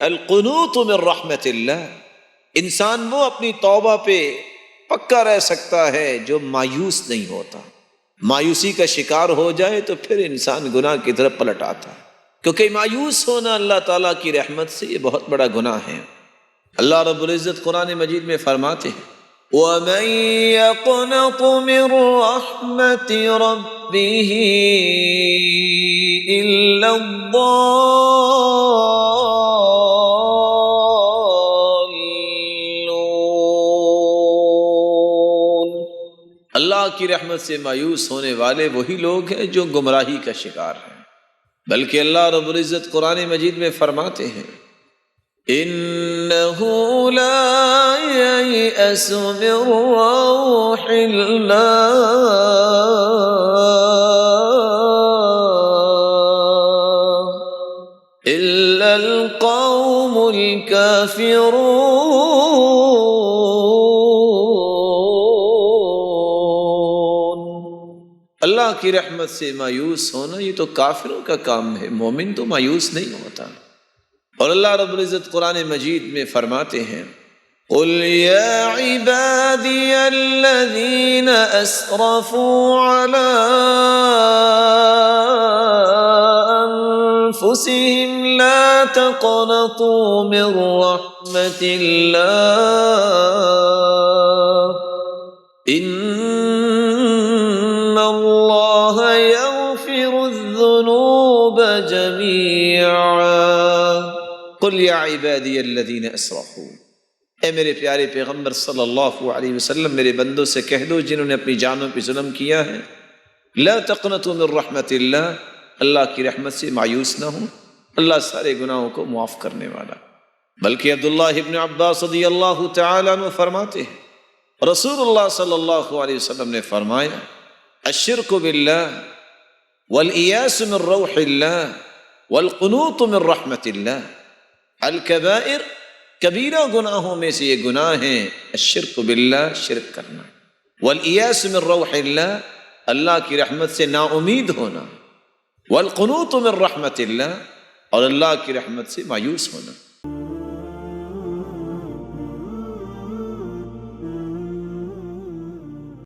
القنوط من رحمت اللہ، انسان وہ اپنی توبہ پہ پکا رہ سکتا ہے جو مایوس نہیں ہوتا۔ مایوسی کا شکار ہو جائے تو پھر انسان گناہ کی طرف پلٹ آتا ہے، کیونکہ مایوس ہونا اللہ تعالیٰ کی رحمت سے یہ بہت بڑا گناہ ہے۔ اللہ رب العزت قرآن مجید میں فرماتے ہیں وَمَن يَقْنَطُ مِن رَحْمَةِ رَبِّهِ إِلَّا الضَّالُّونَ، اللہ کی رحمت سے مایوس ہونے والے وہی لوگ ہیں جو گمراہی کا شکار ہیں۔ بلکہ اللہ رب العزت قرآن مجید میں فرماتے ہیں إِنَّهُ لَا يَيْأَسُ مِن رَّوْحِ اللَّهِ إِلَّا الْقَوْمُ الْكَافِرُونَ۔ اللہ کی رحمت سے مایوس ہونا یہ تو کافروں کا کام ہے، مومن تو مایوس نہیں ہوتا۔ اور اللہ رب العزت قرآن مجید میں فرماتے ہیں قُلْ يَا عِبَادِيَ الَّذِينَ أَسْرَفُوا عَلَىٰ أَنفُسِهِمْ لَا تَقْنَطُوا مِن رَّحْمَةِ اللَّهِ إِنَّ اللَّهَ يَغْفِرُ الذُّنُوبَ جَمِيعًا قُلْ يَا عِبَادِيَ الَّذِينَ أَسْرَفُوا، اے میرے پیارے پیغمبر صلی اللہ علیہ وسلم میرے بندوں سے کہہ دو جنہوں نے اپنی جانوں پہ ظلم کیا ہے، لا تقنطوا من رحمت اللہ، اللہ کی رحمت سے مایوس نہ ہوں، اللہ سارے گناہوں کو معاف کرنے والا۔ بلکہ عبداللہ ابن عباس رضی اللہ تعالیٰ عنہ فرماتے ہیں رسول اللہ صلی اللہ علیہ وسلم نے فرمایا الشرک باللہ والایاس من روح اللہ والقنوط من رحمت اللہ، الکبائر کبیرہ گناہوں میں سے یہ گناہ ہیں الشرک باللہ، شرک کرنا، والایاس من روح اللہ، اللہ کی رحمت سے نا امید ہونا، والقنوط من رحمت اللہ، اور اللہ کی رحمت سے مایوس ہونا۔